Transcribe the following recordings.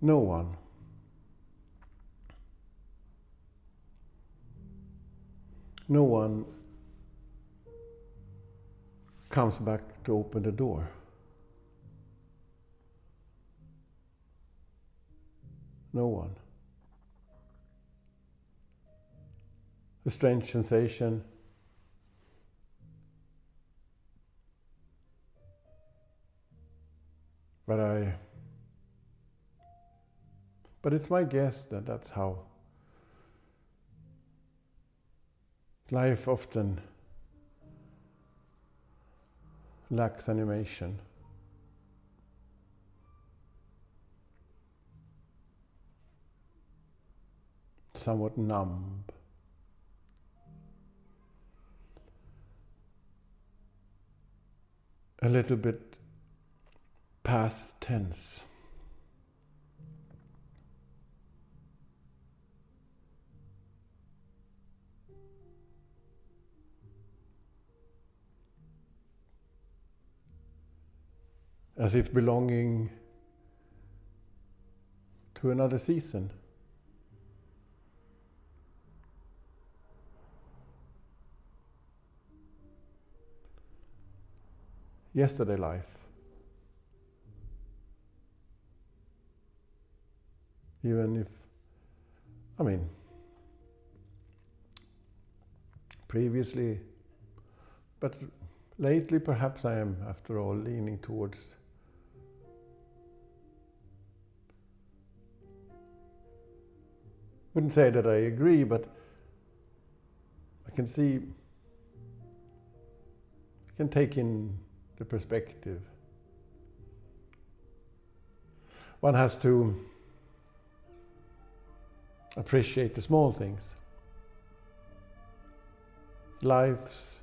No one. No one comes back to open the door. No one. A strange sensation. But it's my guess that that's how life often lacks animation. Somewhat numb. A little bit past tense. As if belonging to another season. Yesterday life. Even if, previously, but lately perhaps I am, after all, leaning towards wouldn't say that I agree, but I can take in the perspective. One has to appreciate the small things. Life's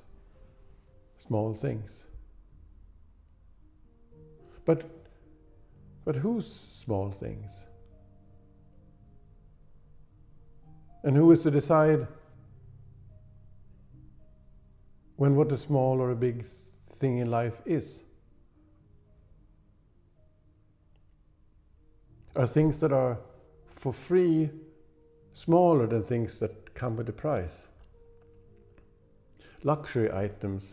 small things. But whose small things? And who is to decide when what a small or a big thing in life is? Are things that are for free smaller than things that come with a price? Luxury items,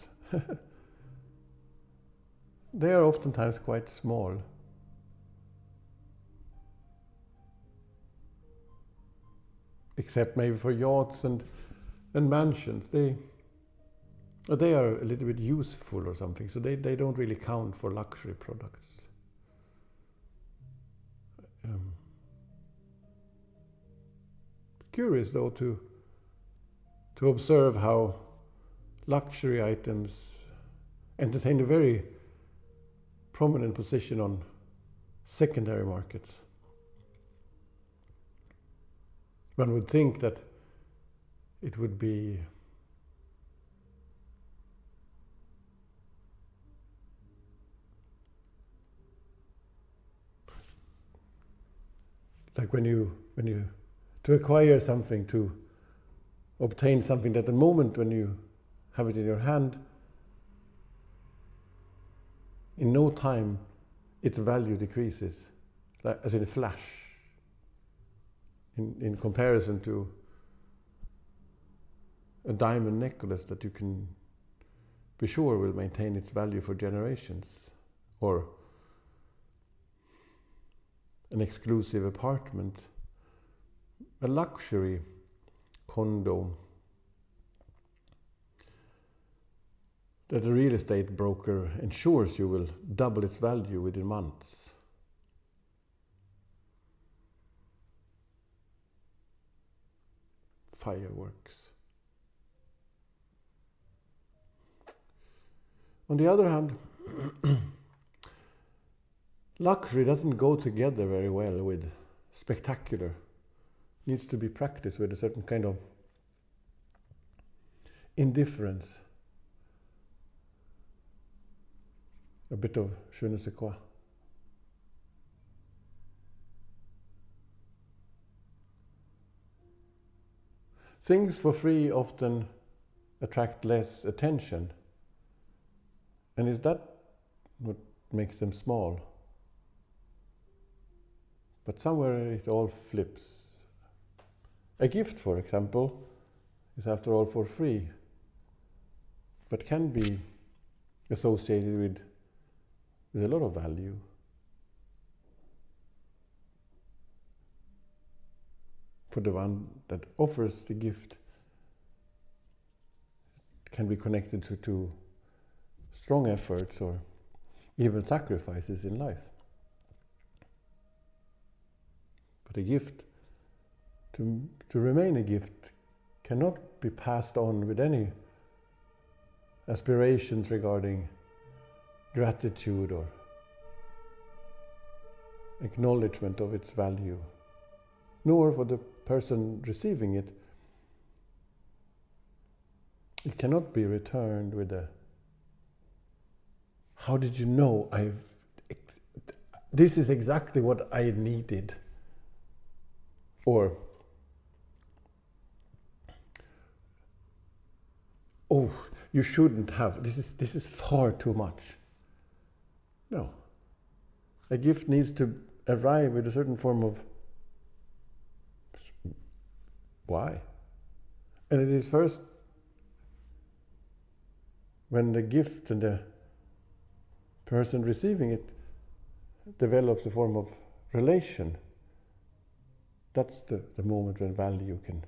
they are oftentimes quite small. Except maybe for yachts and mansions. They are a little bit useful or something, so they don't really count for luxury products. Curious though to observe how luxury items entertain a very prominent position on secondary markets. One would think that it would be like when you to acquire something, to obtain something, that the moment when you have it in your hand, in no time its value decreases, like as in a flash. In comparison to a diamond necklace that you can be sure will maintain its value for generations, or an exclusive apartment, a luxury condo that a real estate broker ensures you will double its value within months. Fireworks. On the other hand, luxury doesn't go together very well with spectacular. It needs to be practiced with a certain kind of indifference, a bit of je ne sais quoi. Things for free often attract less attention. And is that what makes them small? But somewhere it all flips. A gift, for example, is after all for free, but can be associated with a lot of value. For the one that offers the gift, it can be connected to strong efforts or even sacrifices in life. But a gift, to remain a gift, cannot be passed on with any aspirations regarding gratitude or acknowledgement of its value, nor for the person receiving it. It cannot be returned with a, how did you know this is exactly what I needed? Or, oh, you shouldn't have, this is far too much. No. A gift needs to arrive with a certain form of why. And it is first when the gift and the person receiving it develops a form of relation. That's the moment when value can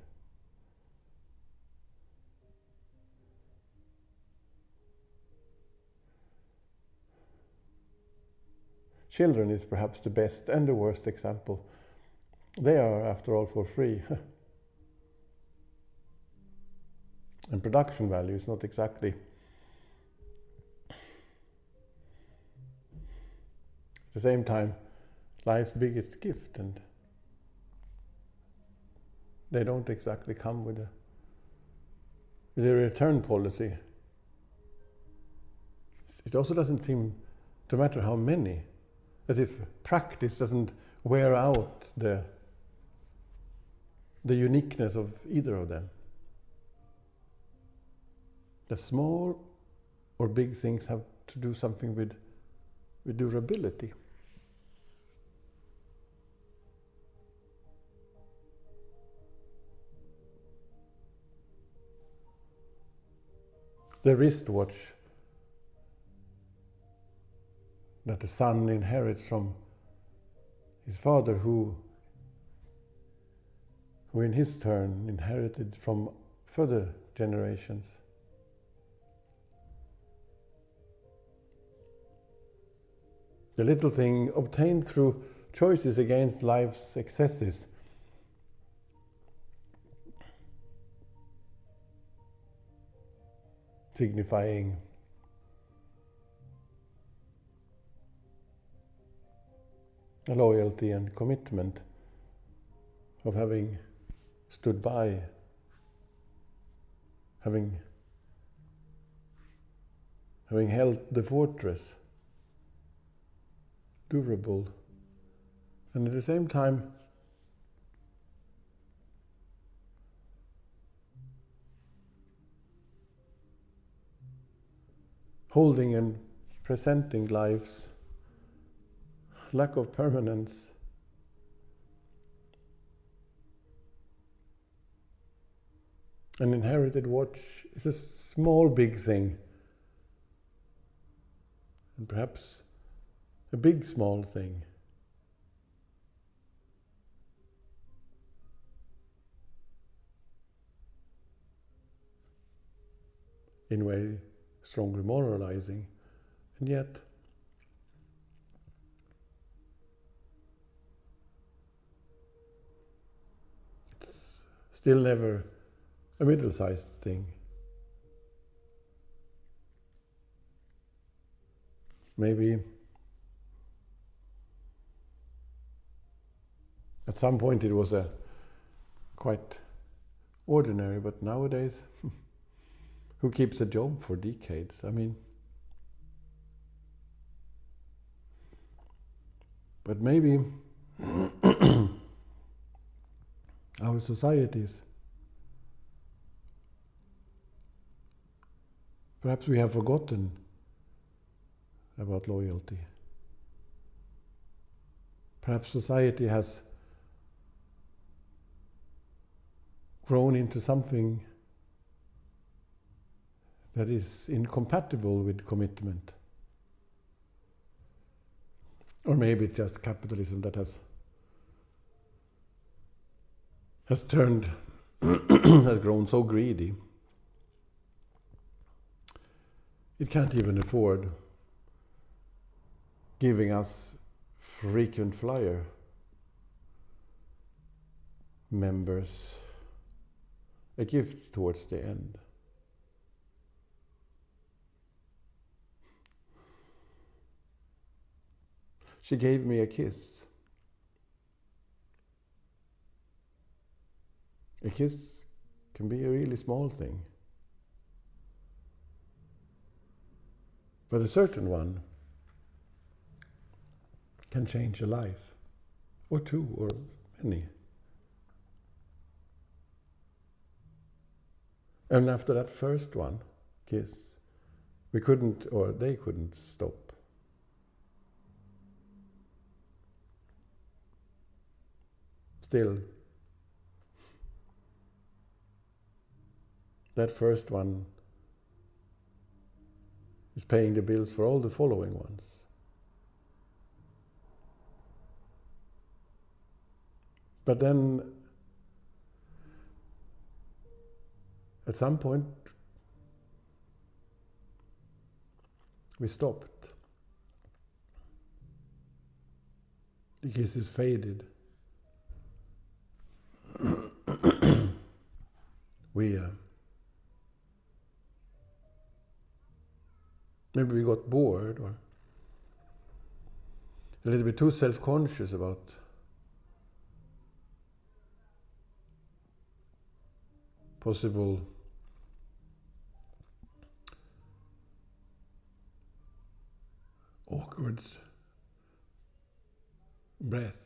Children is perhaps the best and the worst example. They are, after all, for free. And production value is not exactly at the same time life's biggest gift, and they don't exactly come with a return policy. It also doesn't seem to matter how many, as if practice doesn't wear out the uniqueness of either of them. The small or big things have to do something with durability. The wristwatch that the son inherits from his father, who in his turn inherited from further generations. The little thing obtained through choices against life's excesses. Signifying a loyalty and commitment of having stood by, having held the fortress, durable, and at the same time holding and presenting life's lack of permanence. An inherited watch is a small big thing, and perhaps a big small thing. In a way, strongly moralizing, and yet it's still never a middle-sized thing. Maybe at some point it was a quite ordinary, but nowadays, who keeps a job for decades? I mean, but maybe our societies Perhaps we have forgotten about loyalty. Perhaps society has grown into something that is incompatible with commitment. Or maybe it's just capitalism that has turned, has grown so greedy. It can't even afford giving us frequent flyer members a gift towards the end. She gave me a kiss. A kiss can be a really small thing. But a certain one can change a life, or two, or many. And after that first one, kiss, we couldn't, or they couldn't stop. Still, that first one is paying the bills for all the following ones. But then, at some point, we stopped. The kisses faded. Maybe we got bored or a little bit too self-conscious about possible awkward breath.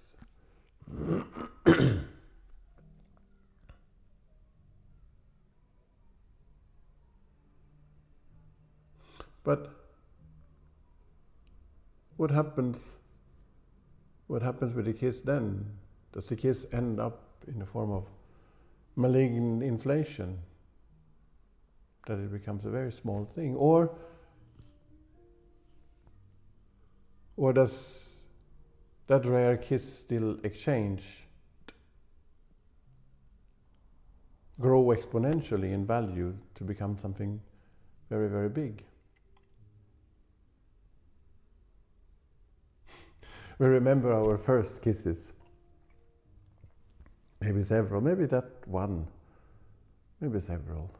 But what happens with the kiss then? Does the kiss end up in the form of malignant inflation? That it becomes a very small thing? Or does that rare kiss still exchanged grow exponentially in value to become something very, very big? We remember our first kisses. Maybe several, maybe that one, maybe several.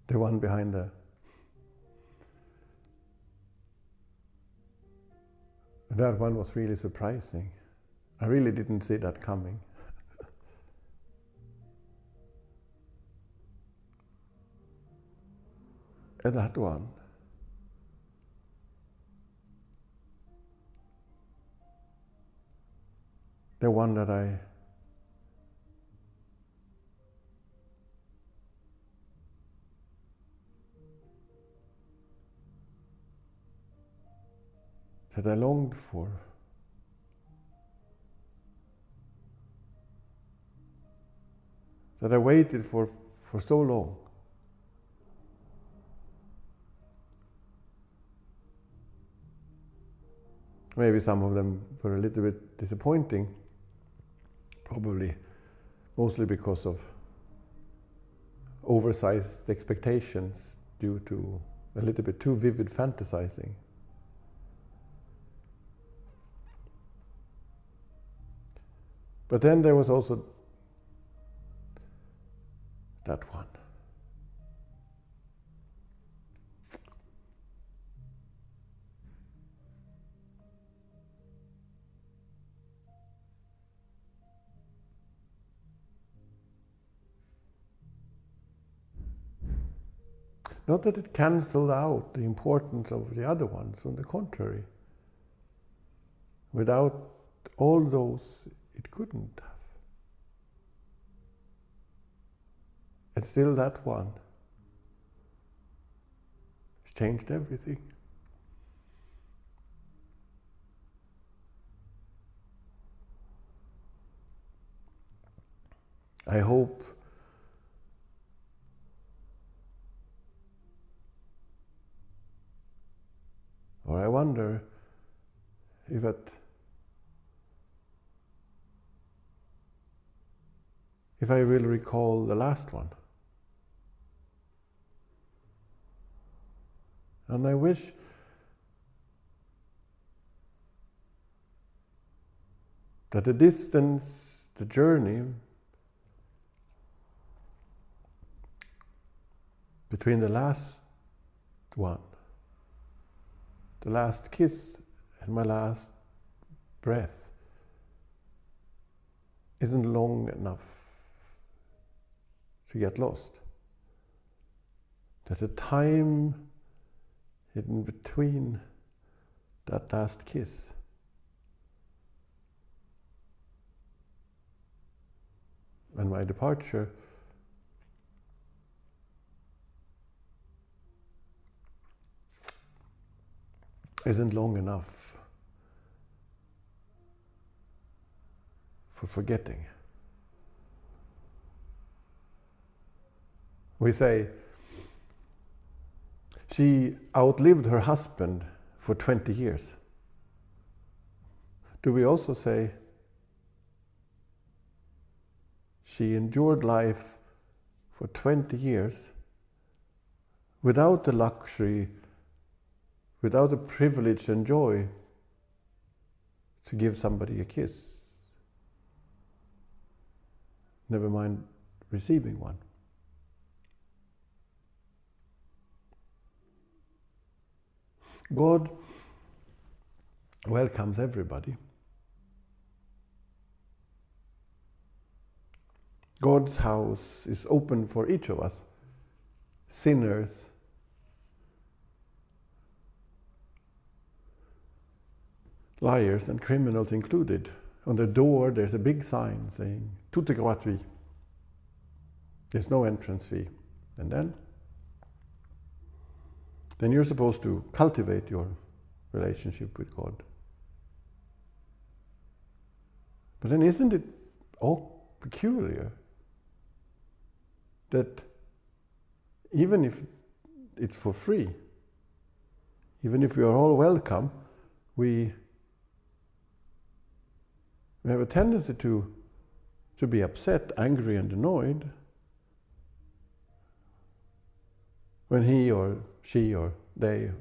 The one behind that one was really surprising. I really didn't see that coming. And that one. The one that I longed for. That I waited for so long. Maybe some of them were a little bit disappointing. Probably mostly because of oversized expectations due to a little bit too vivid fantasizing. But then there was also that one. Not that it cancelled out the importance of the other ones, on the contrary. Without all those, it couldn't have. And still that one changed everything. I hope or I wonder if I will recall the last one. And I wish that the distance, the journey between the last one, the last kiss, and my last breath isn't long enough to get lost. That the time in between that last kiss and my departure isn't long enough for forgetting. We say she outlived her husband for 20 years. Do we also say she endured life for 20 years without the luxury, without the privilege and joy to give somebody a kiss? Never mind receiving one. God welcomes everybody. God's house is open for each of us, sinners, liars and criminals included. On the door there's a big sign saying, "Tout est gratuit." There's no entrance fee. And then you're supposed to cultivate your relationship with God. But then isn't it all peculiar that even if it's for free, even if we are all welcome, we have a tendency to be upset, angry and annoyed when he or she or they,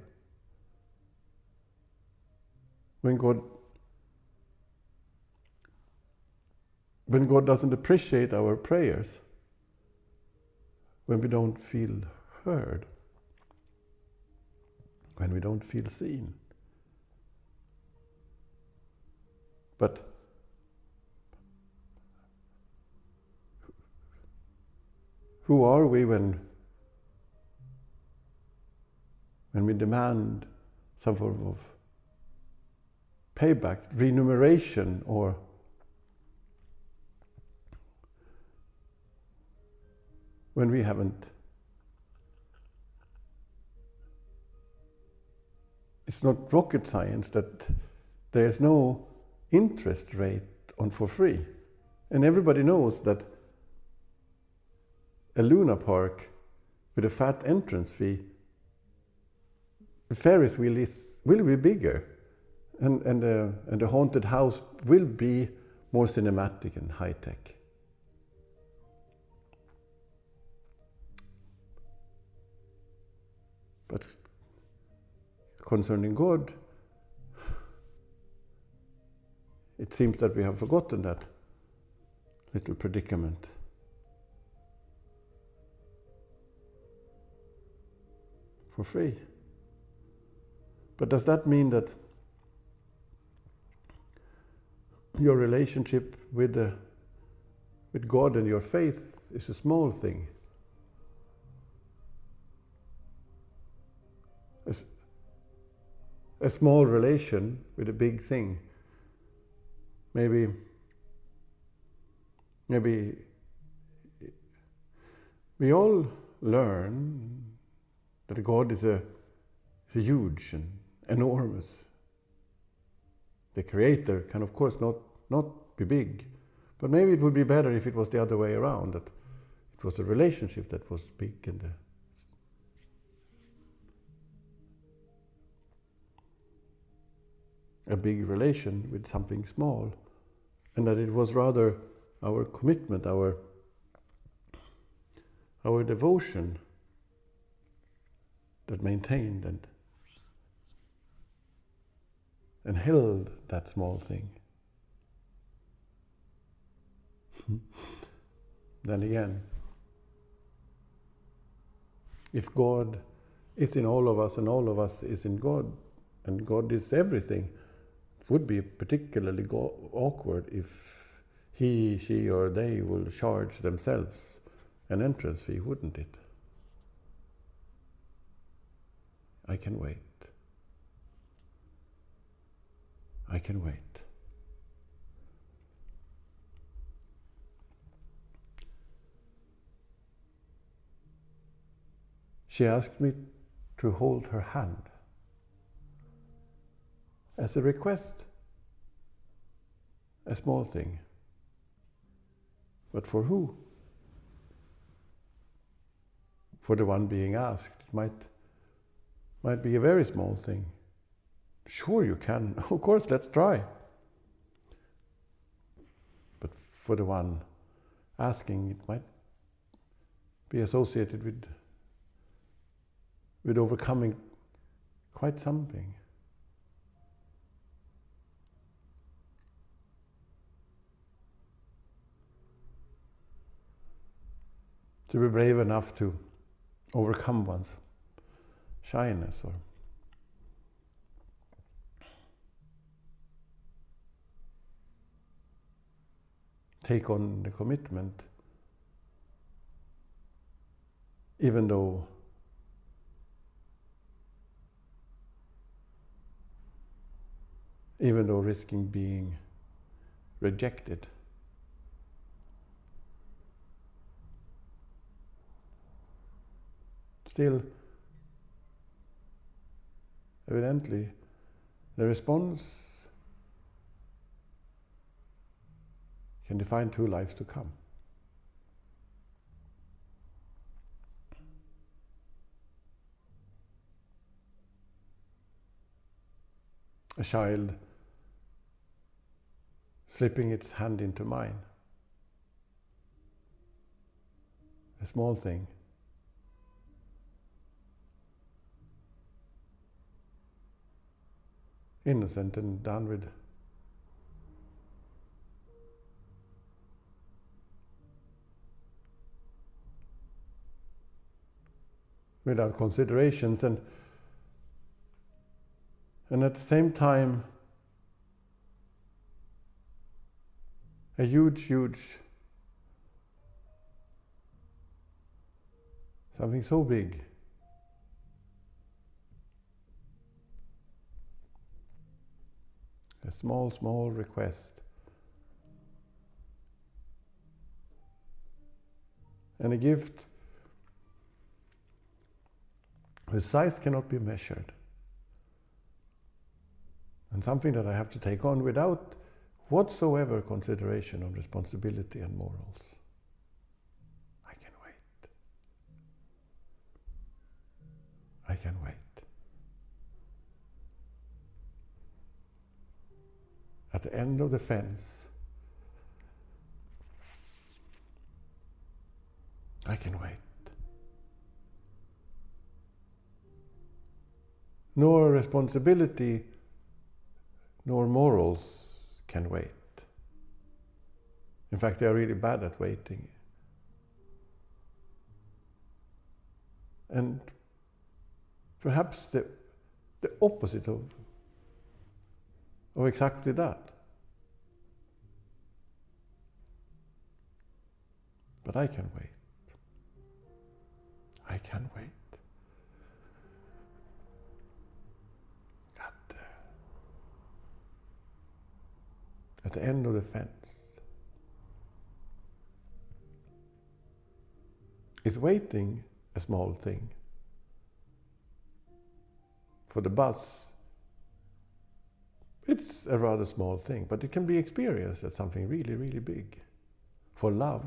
when God doesn't appreciate our prayers, when we don't feel heard, when we don't feel seen. But who are we when we demand some form of payback, remuneration, or when we haven't? It's not rocket science that there's no interest rate on for free. And everybody knows that a Luna Park with a fat entrance fee, the Ferris wheel will be bigger, and the haunted house will be more cinematic and high tech. But concerning God, it seems that we have forgotten that little predicament. For free. But does that mean that your relationship with God and your faith is a small thing? A small relation with a big thing. Maybe we all learn that God is a huge and enormous. The creator can of course not be big, but maybe it would be better if it was the other way around, that it was the relationship that was big and a big relation with something small, and that it was rather our commitment, our devotion that maintained and held that small thing. Then again, if God is in all of us and all of us is in God, and God is everything, it would be particularly awkward if he, she, or they will charge themselves an entrance fee, wouldn't it? I can wait. I can wait. She asked me to hold her hand as a request, a small thing. But for who? For the one being asked, it might be a very small thing. Sure, you can. Of course, let's try. But for the one asking, it might be associated with overcoming quite something. To be brave enough to overcome one's shyness or take on the commitment, even though risking being rejected. Still, evidently, the response can define two lives to come. A child slipping its hand into mine. A small thing. Innocent and done without considerations, and at the same time a huge something so big. A small request. And a gift whose size cannot be measured. And something that I have to take on without whatsoever consideration of responsibility and morals. I can wait. I can wait. At the end of the fence, I can wait. Nor responsibility nor morals can wait. In fact, they are really bad at waiting. And perhaps the opposite of exactly that. But I can wait. I can wait. At the end of the fence is waiting a small thing For the bus, it's a rather small thing, but it can be experienced as something really, really big. For love,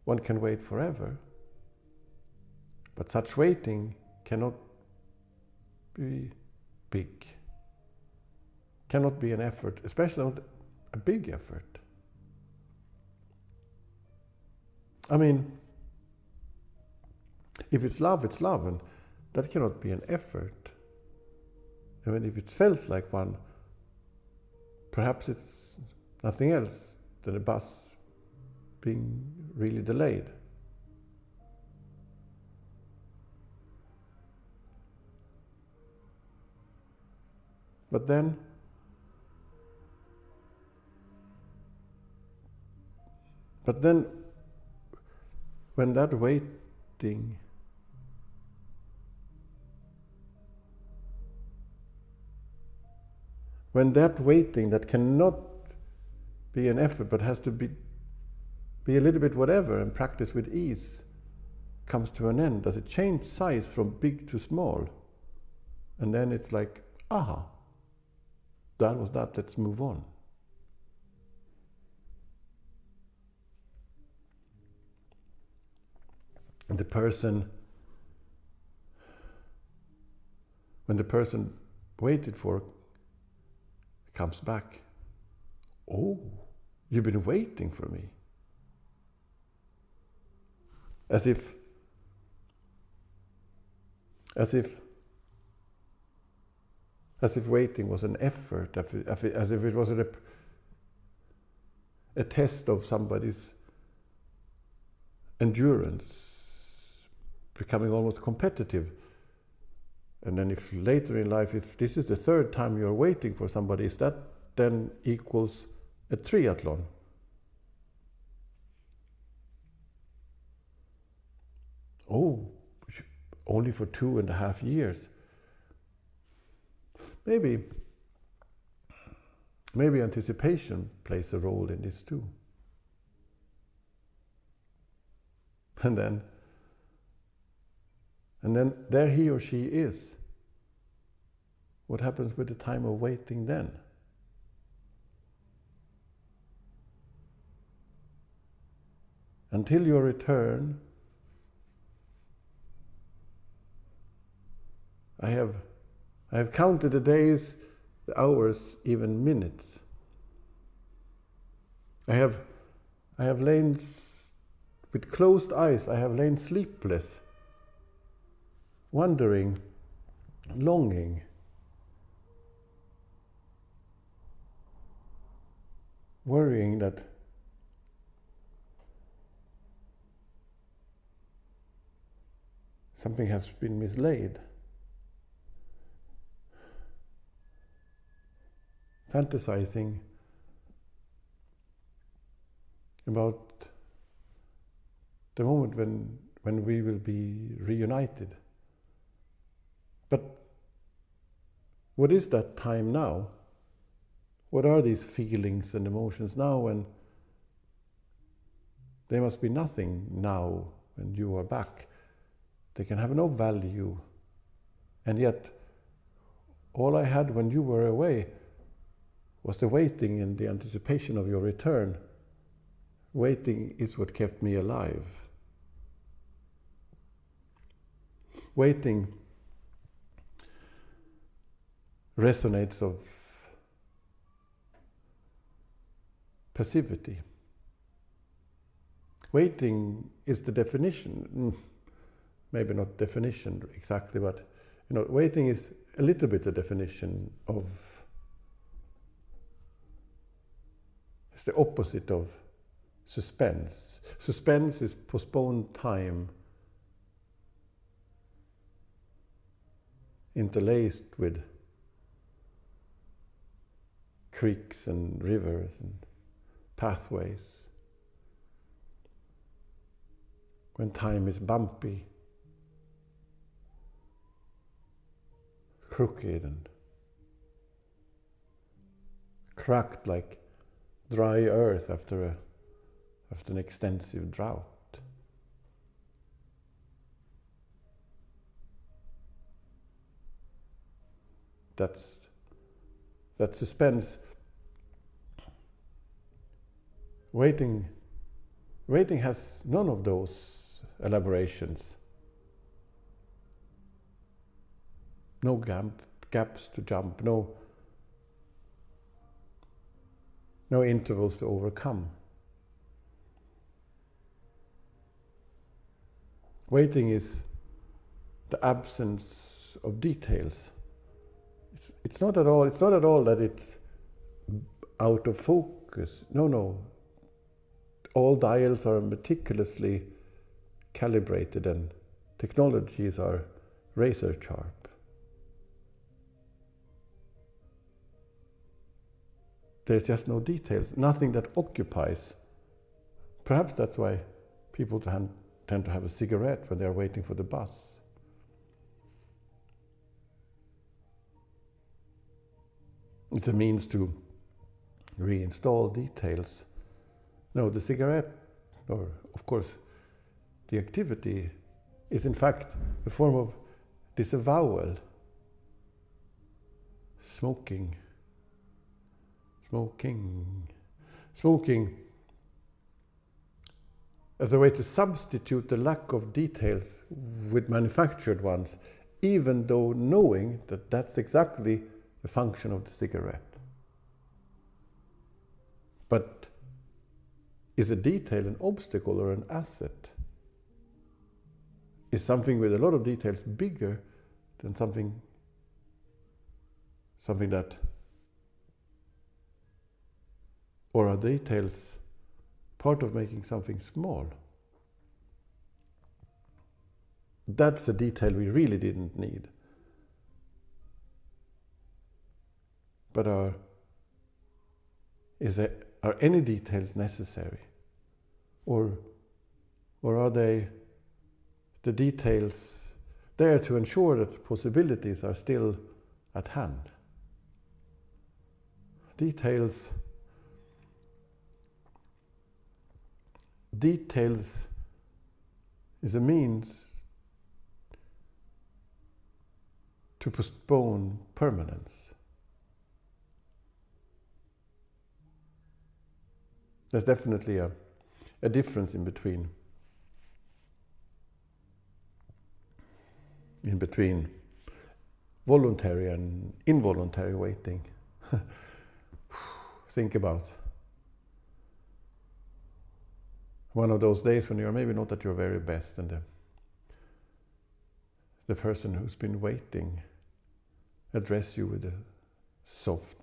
one can wait forever, but such waiting cannot be big, cannot be an effort, especially not a big effort. I mean, if it's love, and that cannot be an effort. I mean, if it's felt like one, perhaps it's nothing else than a bus being really delayed. But then, when that waiting that cannot be an effort but has to be a little bit whatever and practice with ease comes to an end, does it change size from big to small? And then it's like, aha, that was that, let's move on. And when the person waited for comes back, oh, you've been waiting for me. As if waiting was an effort, as if it was a test of somebody's endurance, becoming almost competitive. And then if later in life, if this is the third time you're waiting for somebody, is that then equals a triathlon? Oh, only for 2.5 years. Maybe anticipation plays a role in this too. And then there he or she is. What happens with the time of waiting then? Until your return, I have counted the days, the hours, even minutes. I have lain with closed eyes. I have lain sleepless, wondering, longing, worrying that something has been mislaid. Fantasizing about the moment when we will be reunited. But what is that time now? What are these feelings and emotions now when they must be nothing now when you are back? They can have no value. And yet, all I had when you were away was the waiting and the anticipation of your return. Waiting is what kept me alive. Waiting resonates of passivity. Waiting is the definition, maybe not definition exactly, but waiting is a little bit the definition of, it's the opposite of suspense. Suspense is postponed time interlaced with creeks and rivers and pathways. When time is bumpy, crooked and cracked like dry earth after an extensive drought. that suspense. Waiting has none of those elaborations. No gaps to jump, no intervals to overcome. Waiting is the absence of details. It's not at all that it's out of focus. No. All dials are meticulously calibrated and technologies are razor sharp. There's just no details, nothing that occupies. Perhaps that's why people tend to have a cigarette when they're waiting for the bus. It's a means to reinstall details. No, the cigarette, or of course the activity, is in fact a form of disavowal. Smoking as a way to substitute the lack of details with manufactured ones, even though knowing that that's exactly the function of the cigarette. But is a detail an obstacle or an asset? Is something with a lot of details bigger than something that, or are details part of making something small? That's a detail we really didn't need. But are any details necessary? Or are they the details there to ensure that possibilities are still at hand? Details is a means to postpone permanence. There's definitely a difference in between voluntary and involuntary waiting. Think about one of those days when you're maybe not at your very best, and the person who's been waiting address you with a soft,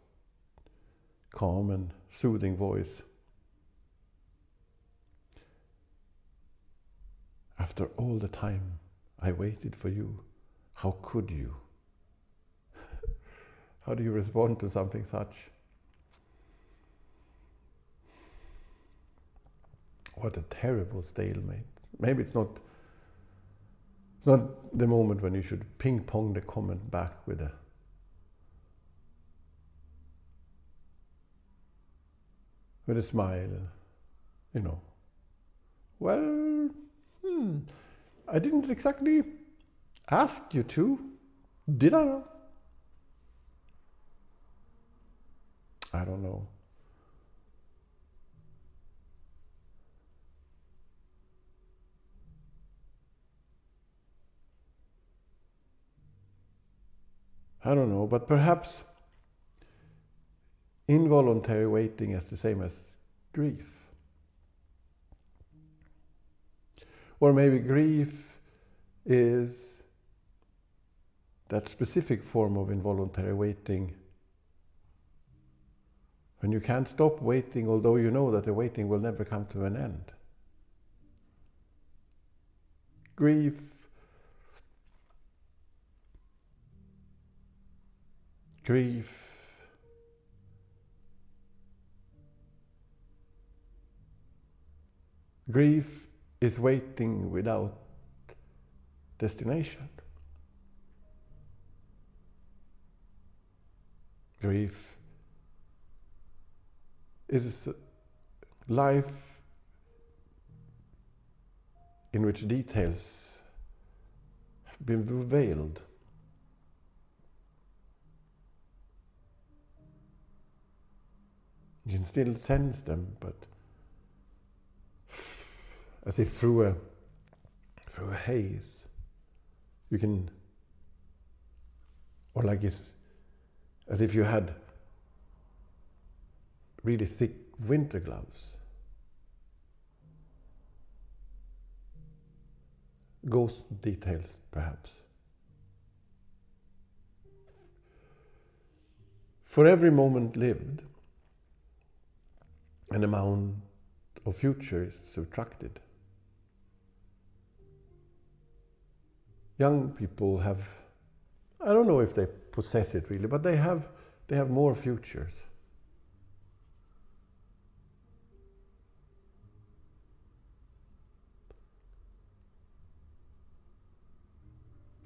calm and soothing voice. After all the time I waited for you, how could you? How do you respond to something such? What a terrible stalemate. Maybe it's not the moment when you should ping-pong the comment back with a smile, Well, I didn't exactly ask you to, did I? I don't know. But perhaps involuntary waiting is the same as grief. Or maybe grief is that specific form of involuntary waiting when you can't stop waiting, although you know that the waiting will never come to an end. Grief is waiting without destination. Grief is life in which details have been veiled. You can still sense them, but as if through a haze. You can, or like it's as if you had really thick winter gloves. Ghost details, perhaps. For every moment lived, an amount of future is subtracted. Young people have, I don't know if they possess it really, but they have more futures.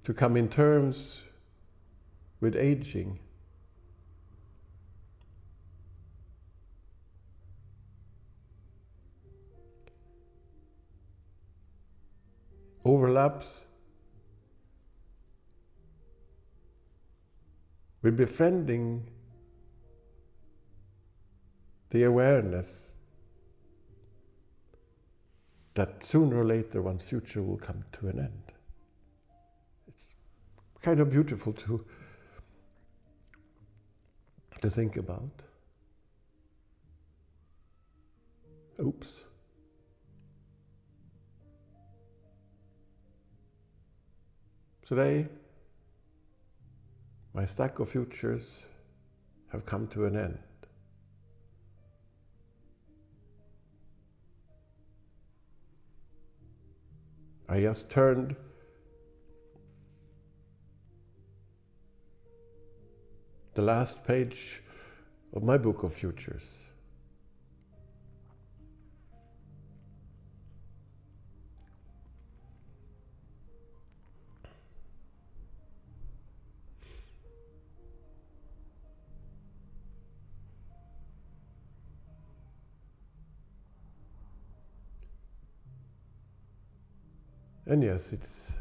To come in terms with aging overlaps with befriending the awareness that sooner or later one's future will come to an end. It's kind of beautiful to think about. Oops. Today, my stack of futures have come to an end. I just turned the last page of my book of futures. And yes, it's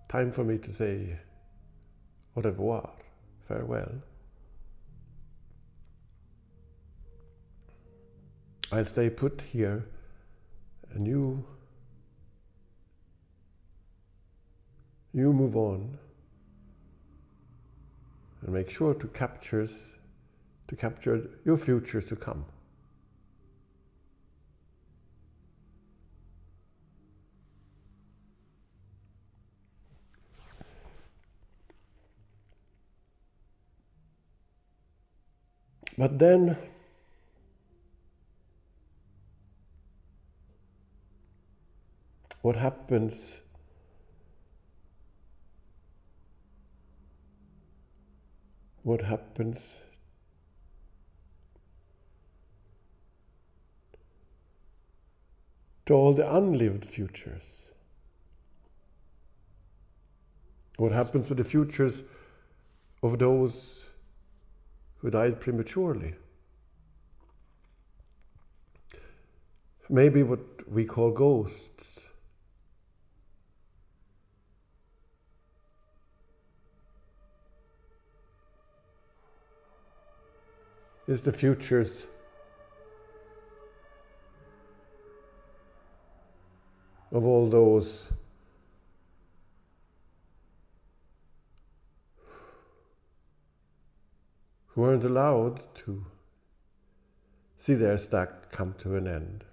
time for me to say au revoir, farewell. I'll stay put here, and you move on and make sure to capture your futures to come. But then what happens to all the unlived futures? What happens to the futures of those who died prematurely? Maybe what we call ghosts. Is the futures of all those who weren't allowed to see their stack come to an end,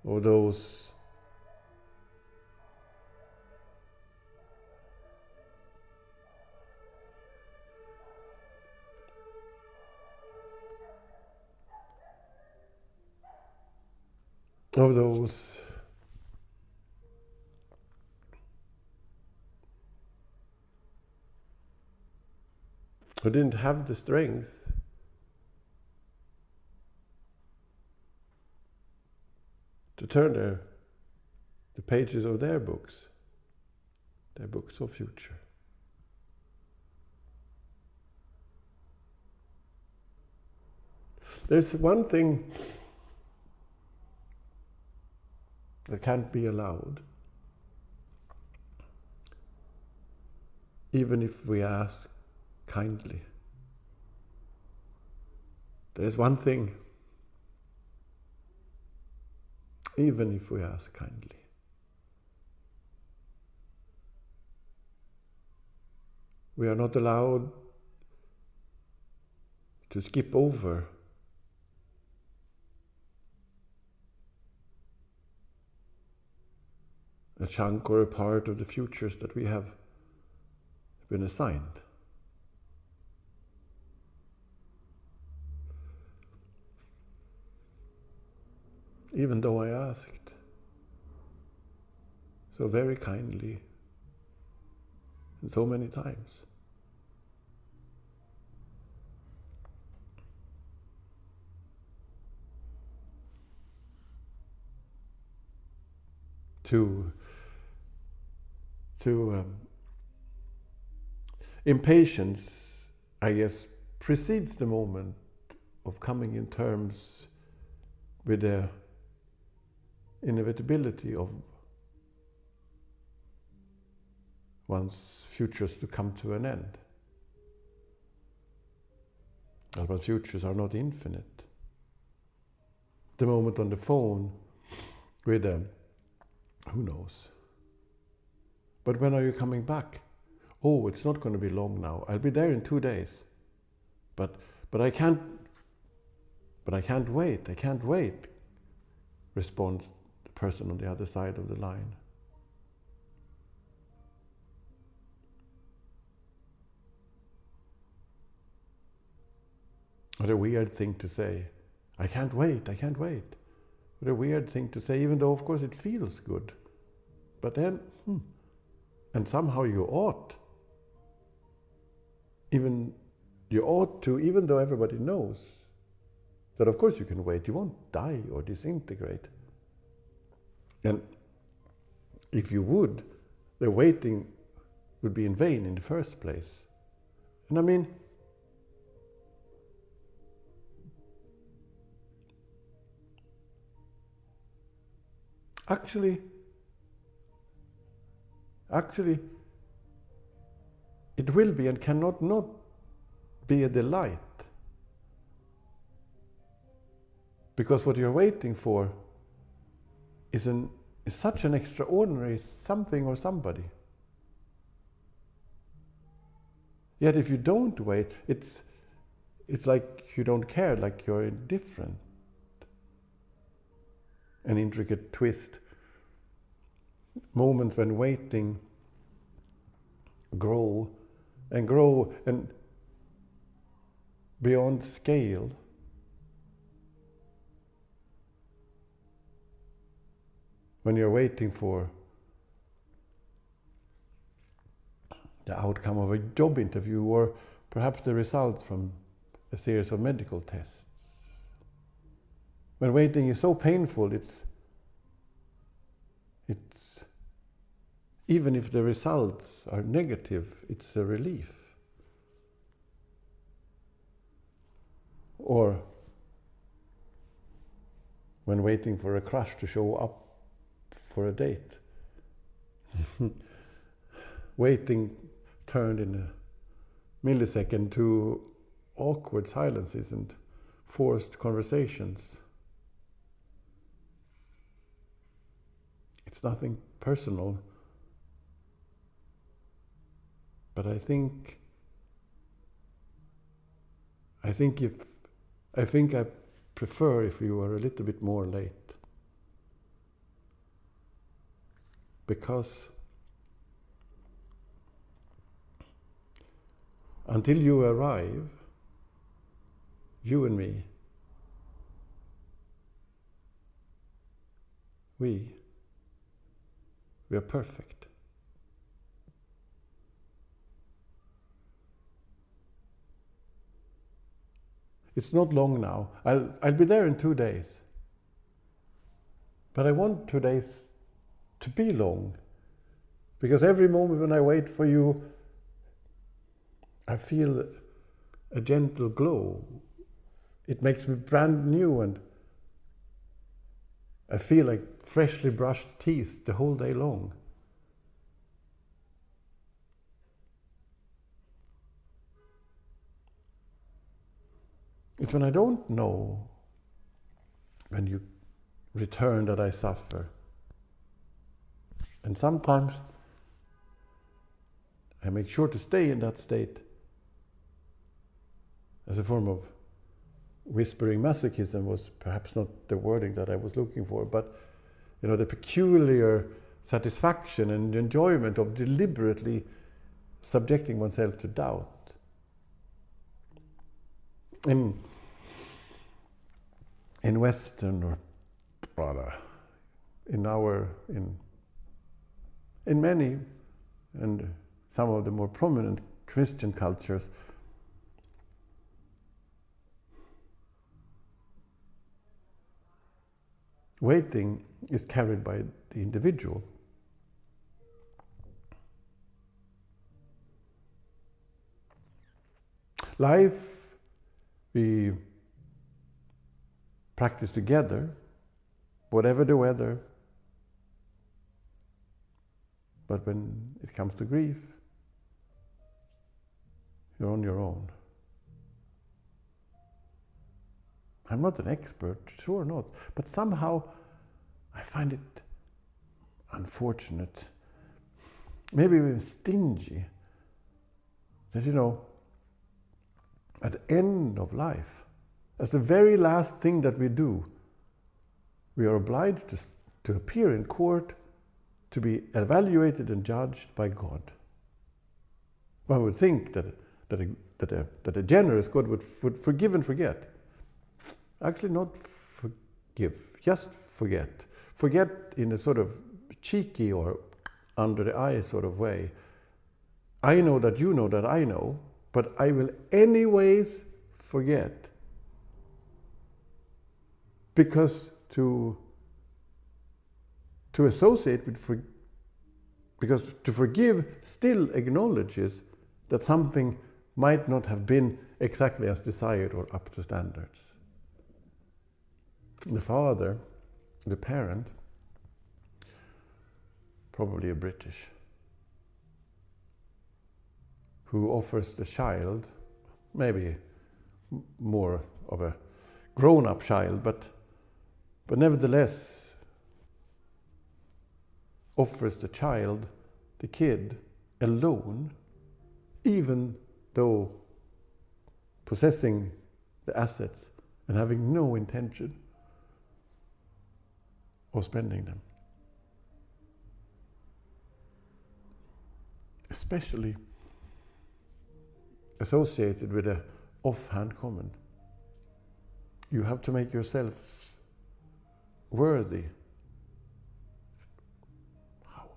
or those who didn't have the strength to turn the pages of their books of future. There's one thing that can't be allowed, even if we ask kindly. There's one thing, even if we ask kindly. We are not allowed to skip over a chunk or a part of the futures that we have been assigned. Even though I asked so very kindly and so many times. Impatience, I guess, precedes the moment of coming in terms with the inevitability of one's futures to come to an end. But futures are not infinite. The moment on the phone with who knows? But when are you coming back? Oh, it's not going to be long now. I'll be there in 2 days. But I can't wait. I can't wait, responds the person on the other side of the line. What a weird thing to say. I can't wait. What a weird thing to say, even though of course it feels good. But then, and somehow you ought to, even though everybody knows that of course you can wait, you won't die or disintegrate. And if you would, the waiting would be in vain in the first place. And I mean, Actually, it will be and cannot not be a delight. Because what you're waiting for is such an extraordinary something or somebody. Yet if you don't wait, it's like you don't care, like you're indifferent. An intricate twist. Moments when waiting grow and beyond scale. When you're waiting for the outcome of a job interview or perhaps the results from a series of medical tests. When waiting is so painful, it's even if the results are negative, it's a relief. Or when waiting for a crush to show up for a date. Waiting turned in a millisecond to awkward silences and forced conversations. It's nothing personal, but I think I prefer if you were a little bit more late, because until you arrive, you and me, we are perfect. It's not long now. I'll be there in 2 days. But I want 2 days to be long. Because every moment when I wait for you, I feel a gentle glow. It makes me brand new and I feel like freshly brushed teeth the whole day long. It's when I don't know, when you return, that I suffer. And sometimes I make sure to stay in that state as a form of whispering masochism was perhaps not the wording that I was looking for, but the peculiar satisfaction and enjoyment of deliberately subjecting oneself to doubt. In Western, or rather, in many and some of the more prominent Christian cultures, waiting is carried by the individual. Life we practice together, whatever the weather. But when it comes to grief, you're on your own. I'm not an expert, sure not, but somehow I find it unfortunate, maybe even stingy, that at the end of life, as the very last thing that we do, we are obliged to appear in court, to be evaluated and judged by God. One would think that a generous God would forgive and forget. Actually, not forgive, just forget. Forget in a sort of cheeky or under the eye sort of way. I know that you know that I know, but I will anyways forget. Because to associate with because to forgive still acknowledges that something might not have been exactly as desired or up to standards. The father, the parent, probably a British, who offers the child, maybe more of a grown-up child, but nevertheless offers the child, the kid, alone, even though possessing the assets and having no intention of spending them. Especially associated with an offhand comment. You have to make yourself worthy. How?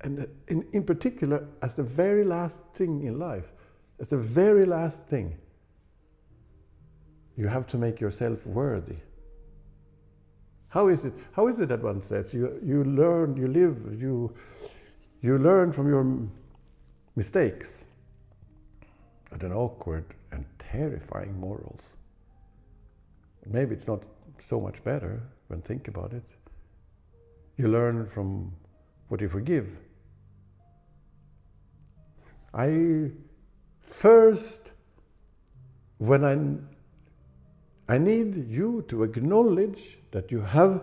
And in particular, as the very last thing in life, as the very last thing, you have to make yourself worthy. How is it that one says you learn, you live, you learn from your mistakes, but an awkward and terrifying morals. Maybe it's not so much better when think about it. You learn from what you forgive. When I need you to acknowledge that you have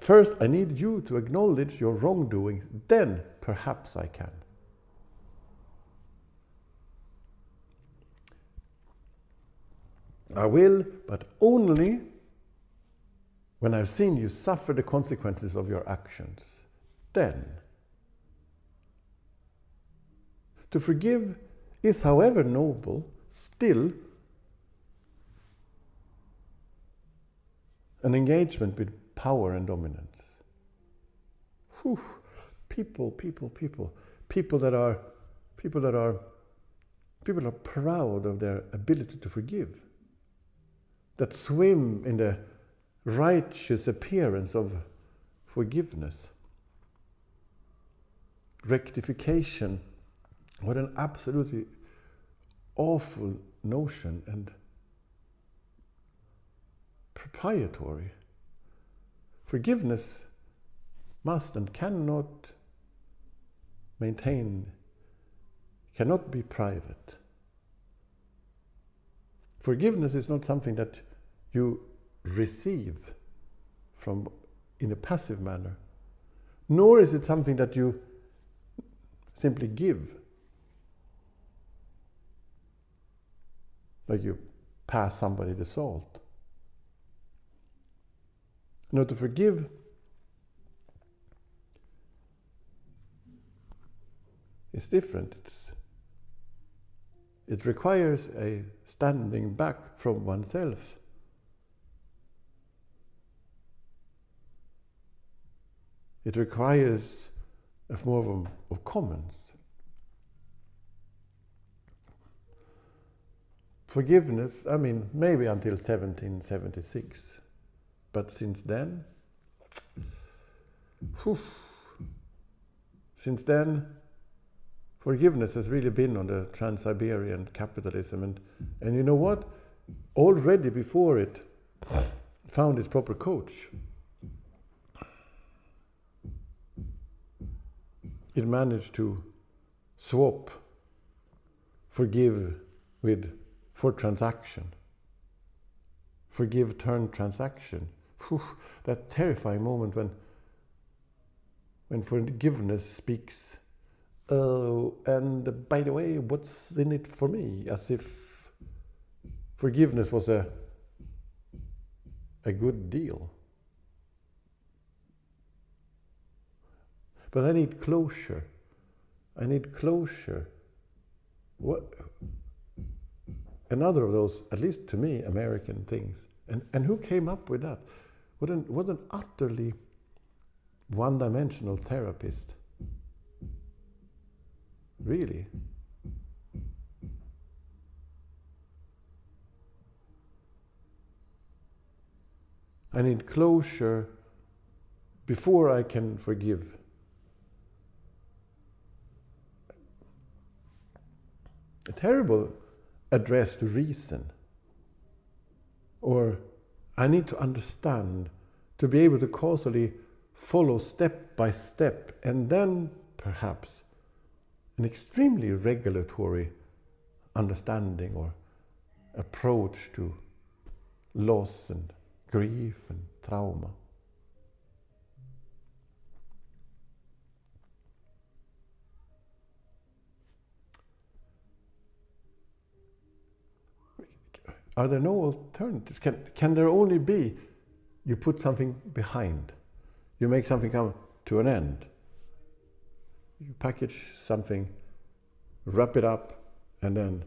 first I need you to acknowledge your wrongdoing, then perhaps I can. I will, but only when I've seen you suffer the consequences of your actions. Then. To forgive is, however noble, still an engagement with power and dominance. Whew. People that are proud of their ability to forgive, that swim in the righteous appearance of forgiveness, rectification. What an absolutely awful notion and proprietary. Forgiveness must and cannot maintained, cannot be private. Forgiveness is not something that you receive from in a passive manner, nor is it something that you simply give, like you pass somebody the salt. No, to forgive is different. It requires a standing back from oneself. It requires a form of commons. Forgiveness, I mean, maybe until 1776. But since then, forgiveness has really been on the Trans-Siberian capitalism. And you know what? Already before it found its proper coach, it managed to swap forgive for transaction. Forgive turn transaction. That terrifying moment when forgiveness speaks, oh, and by the way, what's in it for me? As if forgiveness was a good deal. But I need closure. What? Another of those, at least to me, American things. And who came up with that? What an utterly one-dimensional therapist. Really. I need closure before I can forgive. A terrible address to reason. Or I need to understand, to be able to causally follow step by step, and then perhaps an extremely regulatory understanding or approach to loss and grief and trauma. Are there no alternatives? Can there only be, you put something behind, you make something come to an end, you package something, wrap it up, and then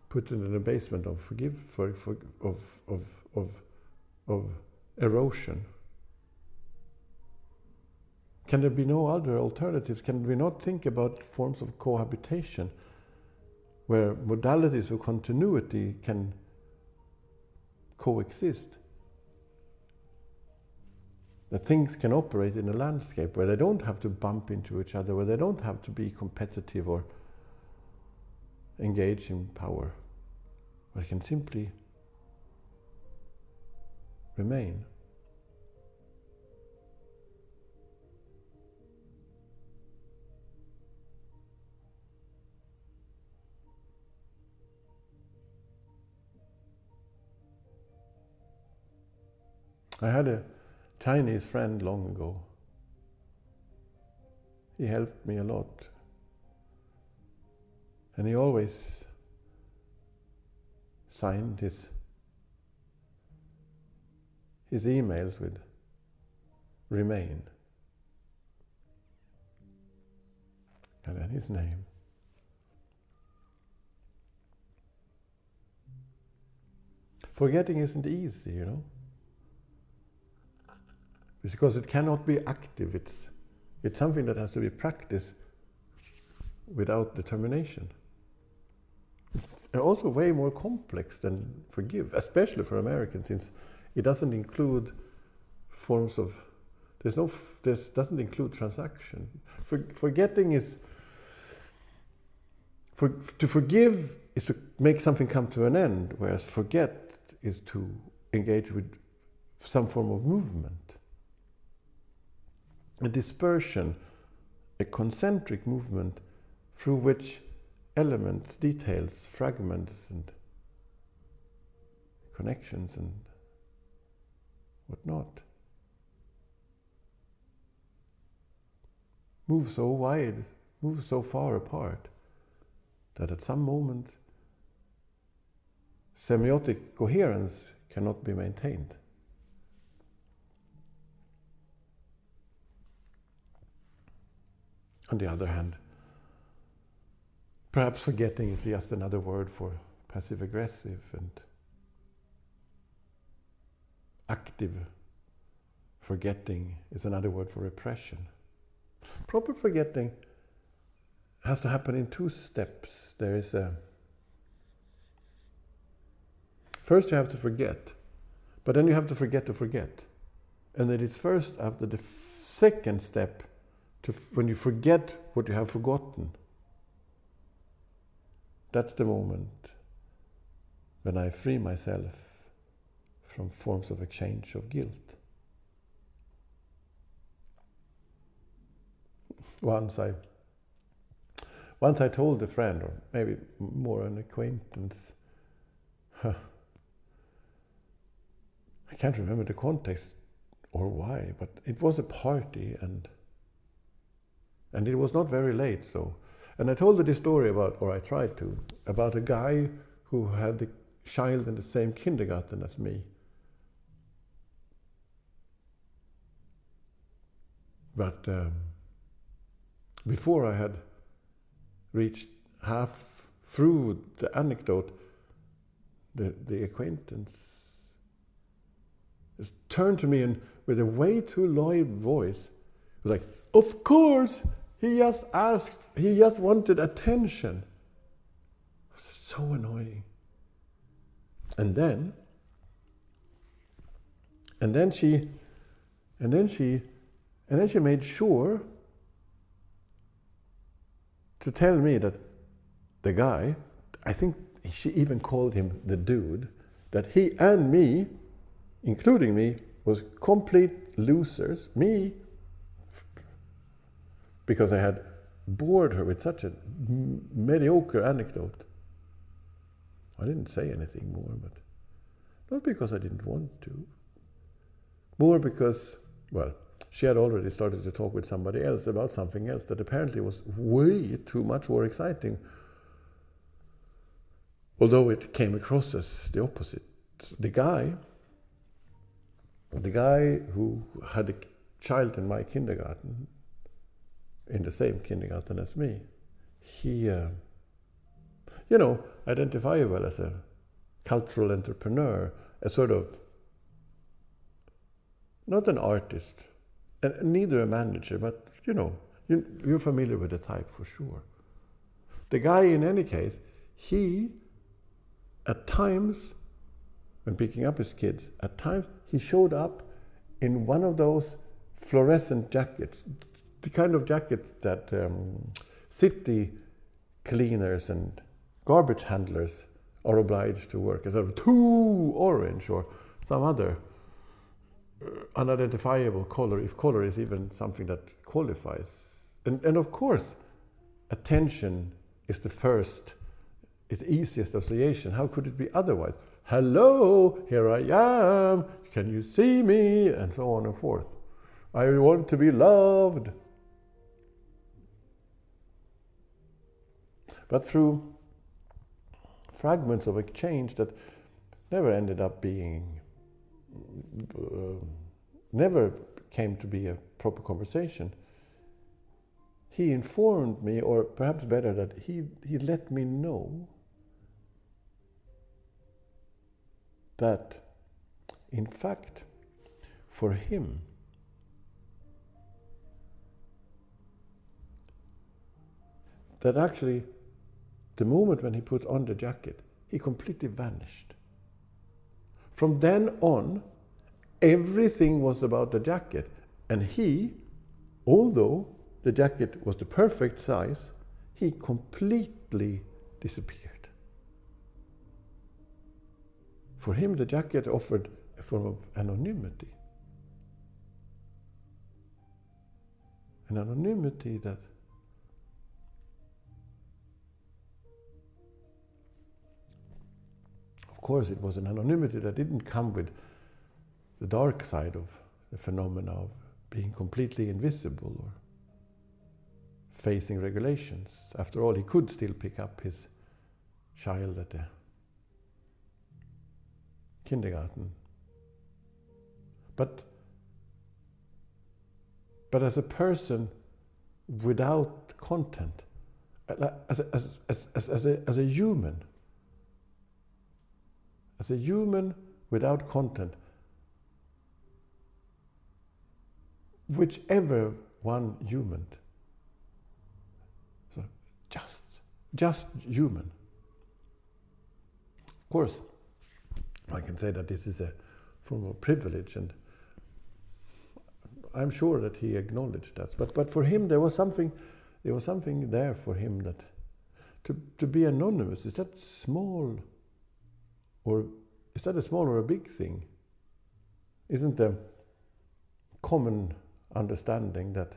put it in the basement of of erosion? Can there be no other alternatives? Can we not think about forms of cohabitation where modalities of continuity can coexist? That things can operate in a landscape where they don't have to bump into each other, where they don't have to be competitive or engage in power, where they can simply remain. I had a Chinese friend long ago. He helped me a lot. And he always signed his emails with "Remain." And then his name. Forgetting isn't easy, you know. Because it cannot be active. It's something that has to be practiced without determination. It's also way more complex than forgive, especially for Americans, since it doesn't include forms of, this doesn't include transaction. Forgetting is, to forgive is to make something come to an end, whereas forget is to engage with some form of movement. A dispersion a concentric movement through which elements, details, fragments and connections and whatnot move so wide, move so far apart, that at some moment semiotic coherence cannot be maintained. On the other hand, perhaps forgetting is just another word for passive-aggressive, and active forgetting is another word for repression. Proper forgetting has to happen in two steps. There is first you have to forget, but then you have to forget. And then it's first after the second step, when you forget what you have forgotten. That's the moment when I free myself from forms of exchange of guilt. Once I told a friend, or maybe more an acquaintance, I can't remember the context or why, but it was a party and it was not very late. And I told her this story I tried to, about a guy who had a child in the same kindergarten as me. But before I had reached half through the anecdote, the acquaintance just turned to me and with a way too loud voice, was like, "Of course, he just wanted attention." So annoying. And then she made sure to tell me that the guy, I think she even called him the dude, that he and me, including me, was complete losers. Me, because I had bored her with such a mediocre anecdote. I didn't say anything more, but not because I didn't want to. More because, well, she had already started to talk with somebody else about something else that apparently was way too much more exciting. Although it came across as the opposite. The guy who had a child in my kindergarten, in the same kindergarten as me, he, identifiable as a cultural entrepreneur, a sort of, not an artist, and neither a manager, but you're familiar with the type for sure. The guy, in any case, he, at times, when picking up his kids, at times he showed up in one of those fluorescent jackets, the kind of jackets that city cleaners and garbage handlers are obliged to work, as sort of too orange or some other unidentifiable color, if color is even something that qualifies. And of course, attention is the easiest association. How could it be otherwise? Hello, here I am, can you see me? And so on and forth. I want to be loved. But through fragments of exchange that never ended up being, never came to be a proper conversation, he informed me, or perhaps better, that he let me know that, in fact, for him, that actually the moment when he put on the jacket, he completely vanished. From then on, everything was about the jacket, and he, although the jacket was the perfect size, he completely disappeared. For him, the jacket offered a form of anonymity. An anonymity that course, it was an anonymity that didn't come with the dark side of the phenomena of being completely invisible or facing regulations. After all, he could still pick up his child at the kindergarten. But as a person without content, as a human without content, whichever one human, so just human. Of course, I can say that this is a form of privilege, and I'm sure that he acknowledged that. But for him, there was something there for him that to be anonymous, is that small, or is that a small or a big thing? Isn't the common understanding that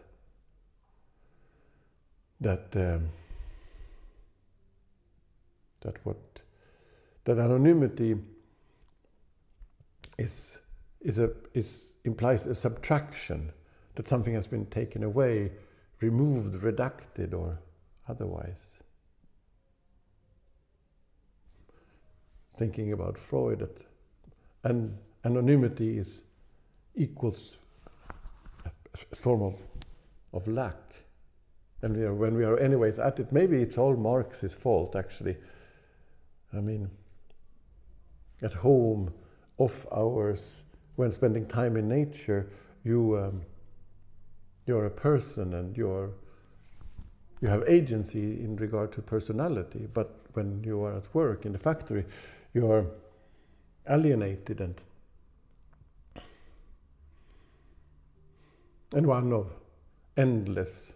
anonymity implies a subtraction, that something has been taken away, removed, redacted, or otherwise. Thinking about Freud, that anonymity equals a form of lack. And when we are anyways at it, maybe it's all Marx's fault, actually. I mean, at home, off hours, when spending time in nature, you're a person and you have agency in regard to personality. But when you are at work in the factory, you are alienated and one of endless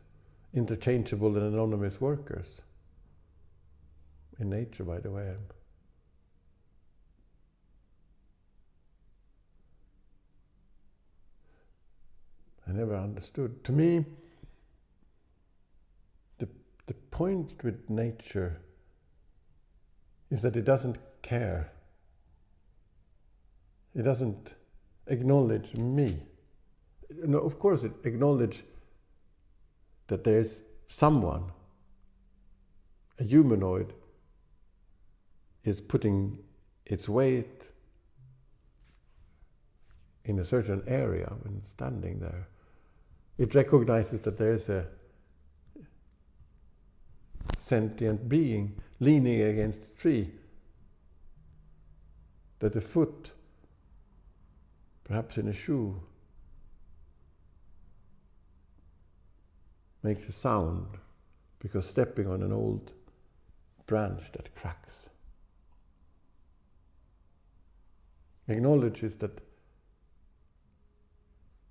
interchangeable and anonymous workers. In nature, by the way. I never understood. To me, the point with nature is that it doesn't care. It doesn't acknowledge me. No, of course it acknowledges that there's someone, a humanoid, is putting its weight in a certain area when standing there. It recognizes that there is a sentient being leaning against a tree, that the foot, perhaps in a shoe, makes a sound because stepping on an old branch that cracks. Acknowledges that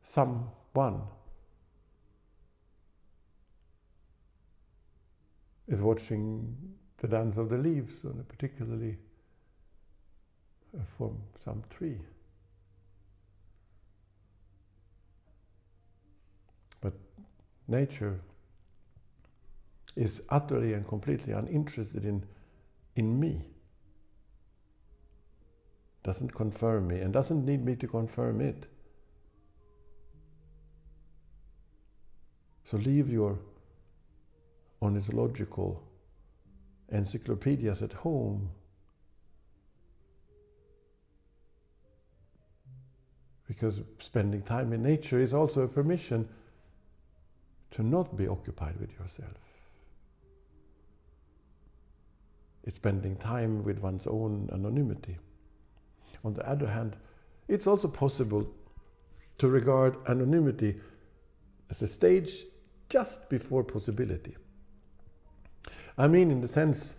someone is watching the dance of the leaves on a particularly from some tree. But nature is utterly and completely uninterested in me. Doesn't confirm me and doesn't need me to confirm it. So leave your ornithological encyclopedias at home. Because spending time in nature is also a permission to not be occupied with yourself. It's spending time with one's own anonymity. On the other hand, it's also possible to regard anonymity as a stage just before possibility. I mean, in the sense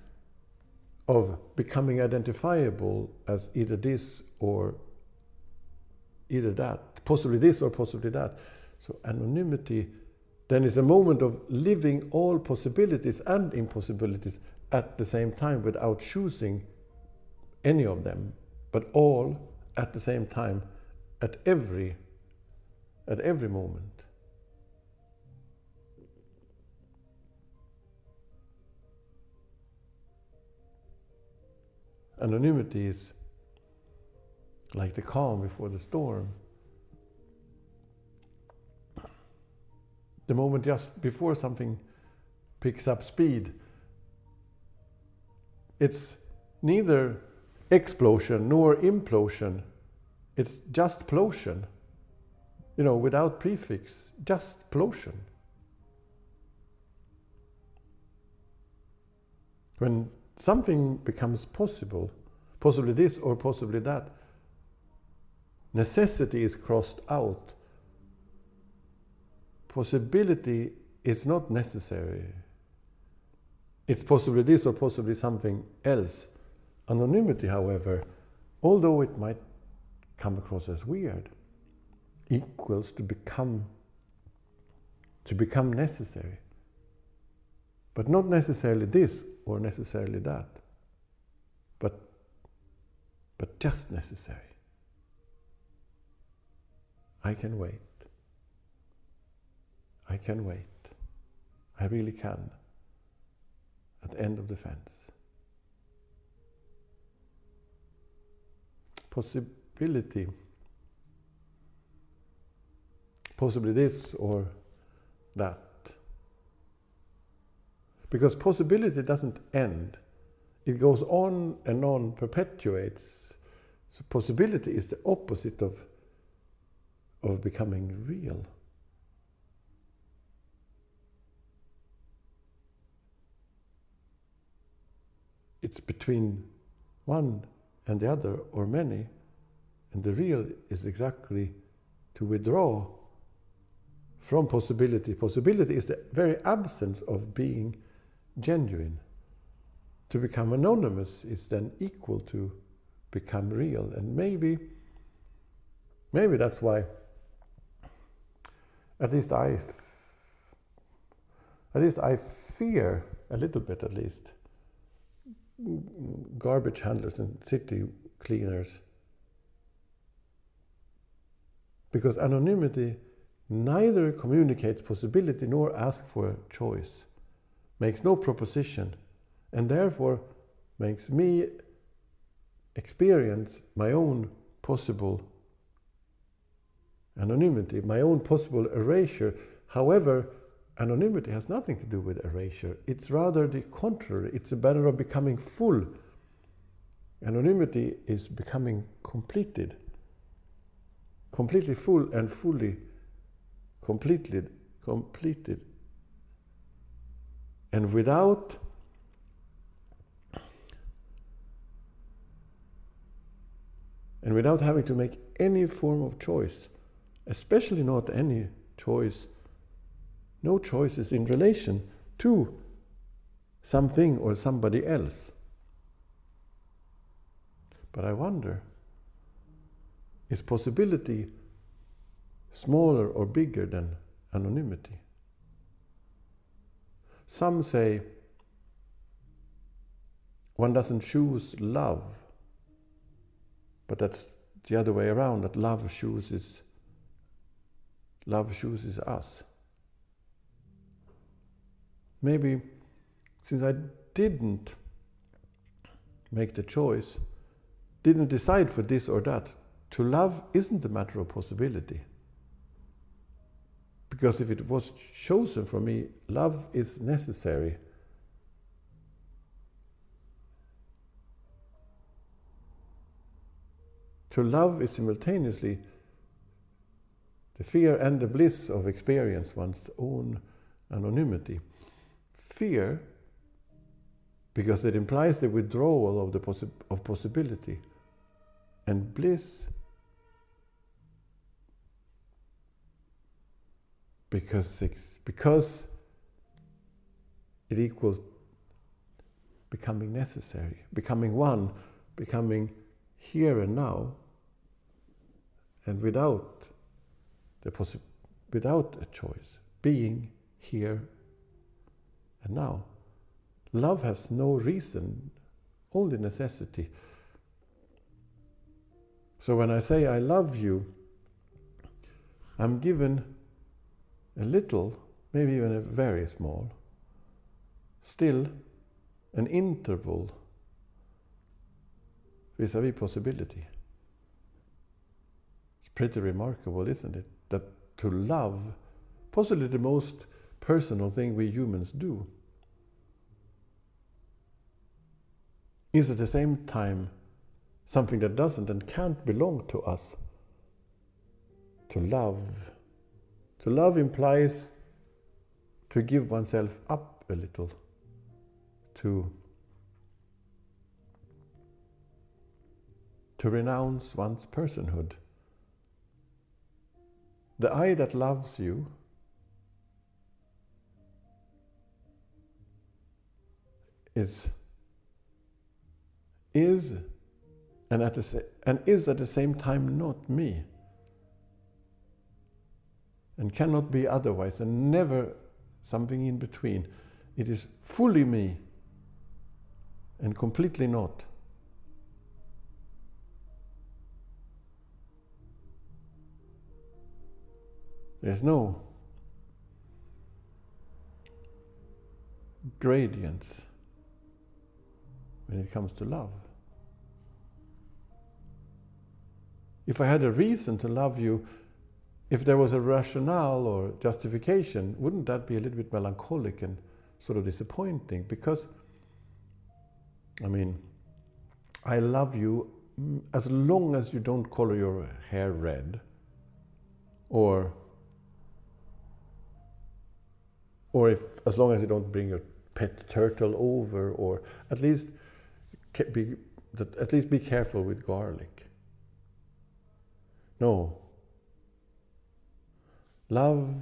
of becoming identifiable as either this or either that, possibly this or possibly that. So anonymity then is a moment of living all possibilities and impossibilities at the same time without choosing any of them, but all at the same time at every moment. Anonymity is like the calm before the storm. The moment just before something picks up speed. It's neither explosion nor implosion. It's just plosion. Without prefix, just plosion. When something becomes possible, possibly this or possibly that, necessity is crossed out. Possibility is not necessary. It's possibly this or possibly something else. Anonymity, however, although it might come across as weird, equals to become necessary. But not necessarily this or necessarily that, but just necessary. I can wait. I can wait. I really can. At the end of the fence. Possibility. Possibly this or that. Because possibility doesn't end. It goes on and on, perpetuates. So possibility is the opposite of becoming real. It's between one and the other, or many, and the real is exactly to withdraw from possibility. Possibility is the very absence of being genuine. To become anonymous is then equal to become real, and maybe that's why, at least I fear a little bit, at least, garbage handlers and city cleaners, because anonymity neither communicates possibility nor asks for a choice, makes no proposition, and therefore makes me experience my own possible anonymity, my own possible erasure. However, anonymity has nothing to do with erasure. It's rather the contrary. It's a matter of becoming full. Anonymity is becoming completed. Completely full and fully completed. And without having to make any form of choice, especially not any choice, no choices in relation to something or somebody else. But I wonder, is possibility smaller or bigger than anonymity? Some say one doesn't choose love, but that's the other way around, that love chooses us. Maybe since I didn't make the choice, didn't decide for this or that, to love isn't a matter of possibility. Because if it was chosen for me, love is necessary. To love is simultaneously the fear and the bliss of experience one's own anonymity. Fear, because it implies the withdrawal of possibility, and bliss, because it equals becoming necessary, becoming one, becoming here and now, and without a choice, being here and now. Love has no reason, only necessity. So when I say I love you, I'm given a little, maybe even a very small, still an interval vis-a-vis possibility. pretty remarkable, isn't it? That to love, possibly the most personal thing we humans do, is at the same time something that doesn't and can't belong to us. To love. To love implies to give oneself up a little, to renounce one's personhood. The I that loves you is and is at the same time not me, and cannot be otherwise, and never something in between. It is fully me and completely not. There's no gradients when it comes to love. If I had a reason to love you, if there was a rationale or justification, wouldn't that be a little bit melancholic and sort of disappointing? Because, I mean, I love you as long as you don't color your hair red, or if as long as you don't bring your pet turtle over, or at least be careful with garlic. No. Love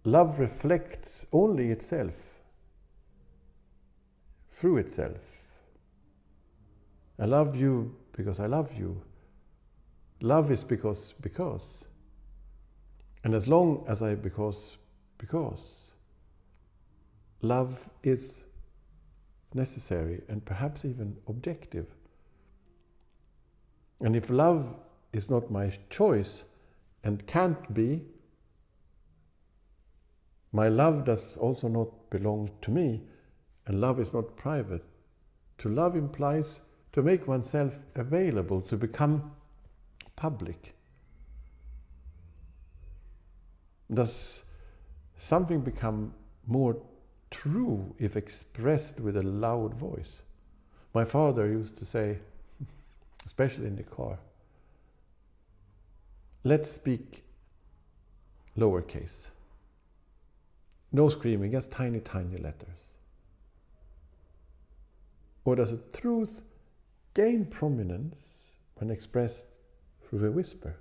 reflects only itself, through itself. I love you because I love you. Love is because. And as long as because, love is necessary and perhaps even objective. And if love is not my choice and can't be, my love does also not belong to me, and love is not private. To love implies to make oneself available, to become public. Does something become more true if expressed with a loud voice? My father used to say, especially in the car, let's speak lowercase. No screaming, just tiny, tiny letters. Or does a truth gain prominence when expressed through a whisper?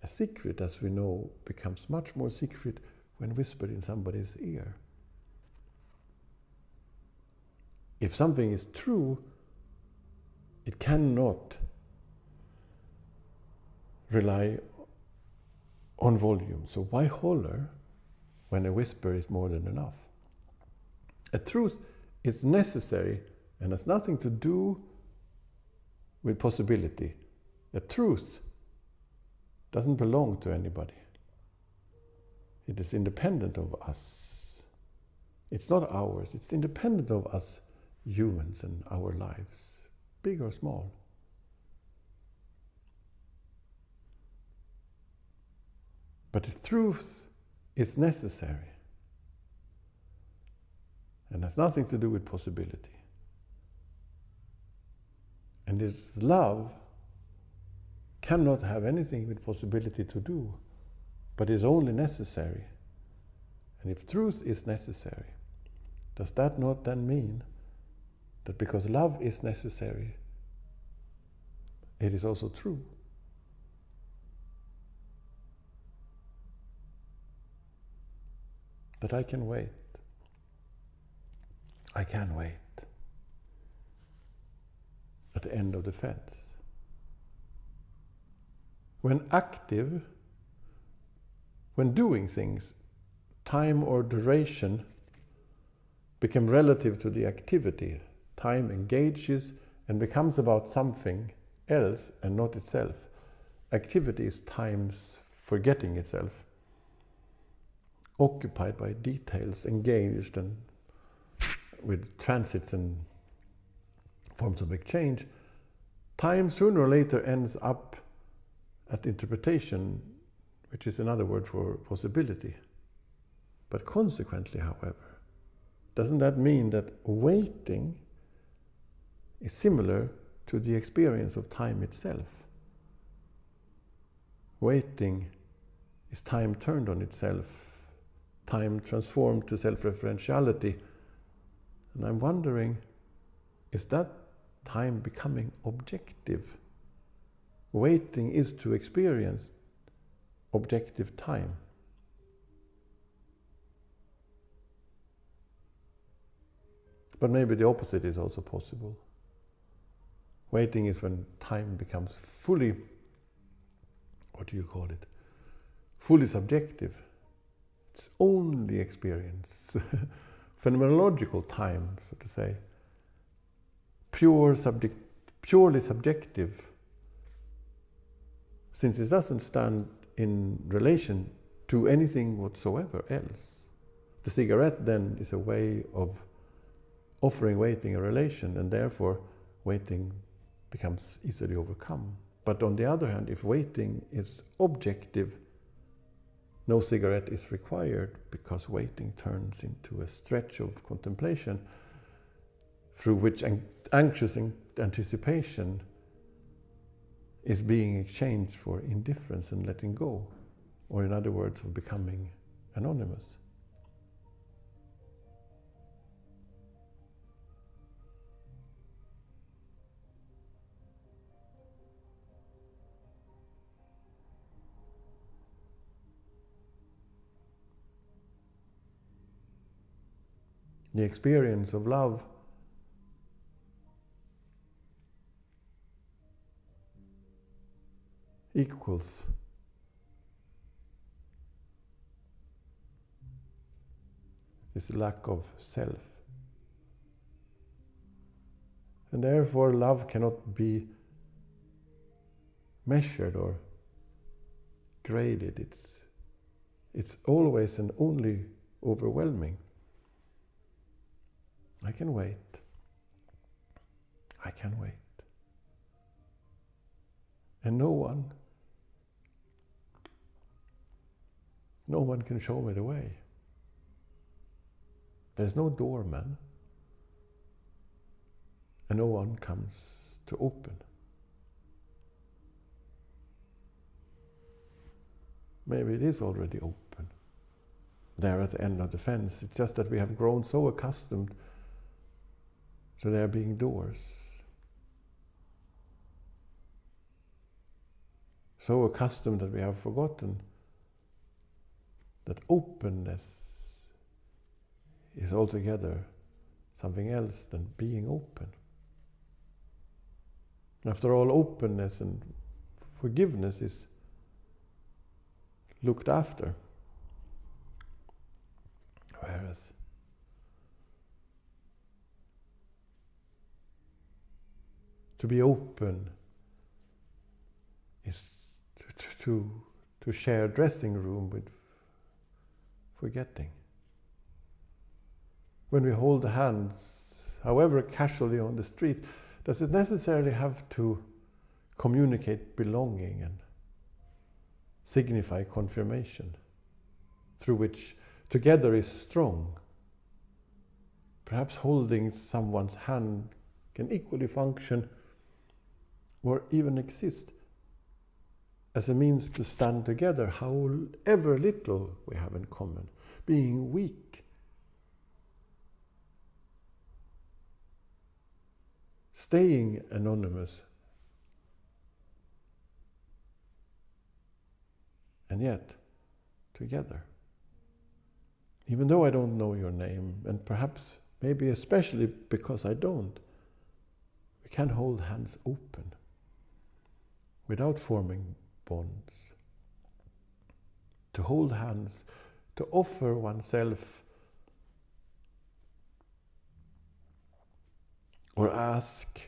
A secret, as we know, becomes much more secret when whispered in somebody's ear. If something is true, it cannot rely on volume. So why holler when a whisper is more than enough? A truth is necessary and has nothing to do with possibility. A truth doesn't belong to anybody. It is independent of us. It's not ours. It's independent of us humans and our lives, big or small. But the truth is necessary and has nothing to do with possibility. And its love cannot have anything with possibility to do, but is only necessary. And if truth is necessary, does that not then mean that because love is necessary, it is also true? That I can wait. I can wait at the end of the fence. When active, when doing things, time or duration become relative to the activity. Time engages and becomes about something else and not itself. Activity is time's forgetting itself, occupied by details, engaged and with transits and forms of exchange. Time sooner or later ends up at interpretation, which is another word for possibility. But consequently, however, doesn't that mean that waiting is similar to the experience of time itself? Waiting is time turned on itself, time transformed to self-referentiality. And I'm wondering, is that time becoming objective? Waiting is to experience objective time. But maybe the opposite is also possible. Waiting is when time becomes fully, what do you call it? Fully subjective. It's only experience. Phenomenological time, so to say. Purely subjective. Since it doesn't stand in relation to anything whatsoever else. The cigarette then is a way of offering waiting a relation, and therefore waiting becomes easily overcome. But on the other hand, if waiting is objective, no cigarette is required, because waiting turns into a stretch of contemplation through which anxious anticipation is being exchanged for indifference and letting go, or in other words, of becoming anonymous. The experience of love equals this lack of self. And therefore love cannot be measured or graded. It's always and only overwhelming. I can wait. I can wait. And no one can show me the way. There's no doorman. And no one comes to open. Maybe it is already open, there at the end of the fence. It's just that we have grown so accustomed to there being doors. So accustomed that we have forgotten that openness is altogether something else than being open. After all, openness and forgiveness is looked after. Whereas to be open is to share a dressing room with forgetting. When we hold hands, however casually on the street, does it necessarily have to communicate belonging and signify confirmation, through which together is strong? Perhaps holding someone's hand can equally function or even exist as a means to stand together, however little we have in common, being weak, staying anonymous, and yet together. Even though I don't know your name, and perhaps, maybe especially because I don't, we can hold hands open without forming bonds. To hold hands, to offer oneself, or ask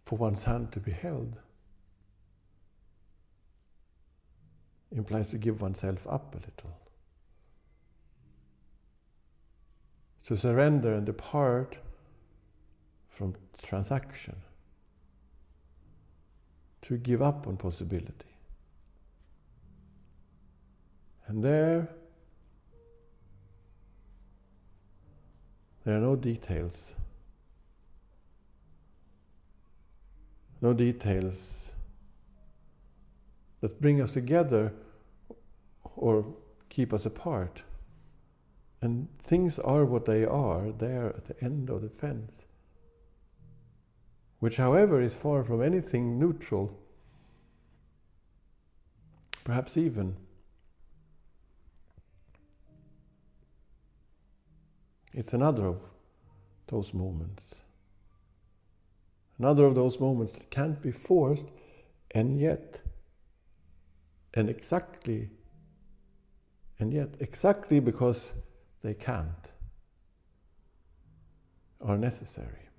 for one's hand to be held, implies to give oneself up a little. To surrender and depart from transaction. To give up on possibility. And there are no details. No details that bring us together or keep us apart. And things are what they are there at the end of the fence, which, however, is far from anything neutral, perhaps even. It's another of those moments. Another of those moments that can't be forced, and yet exactly because they can't, are necessary.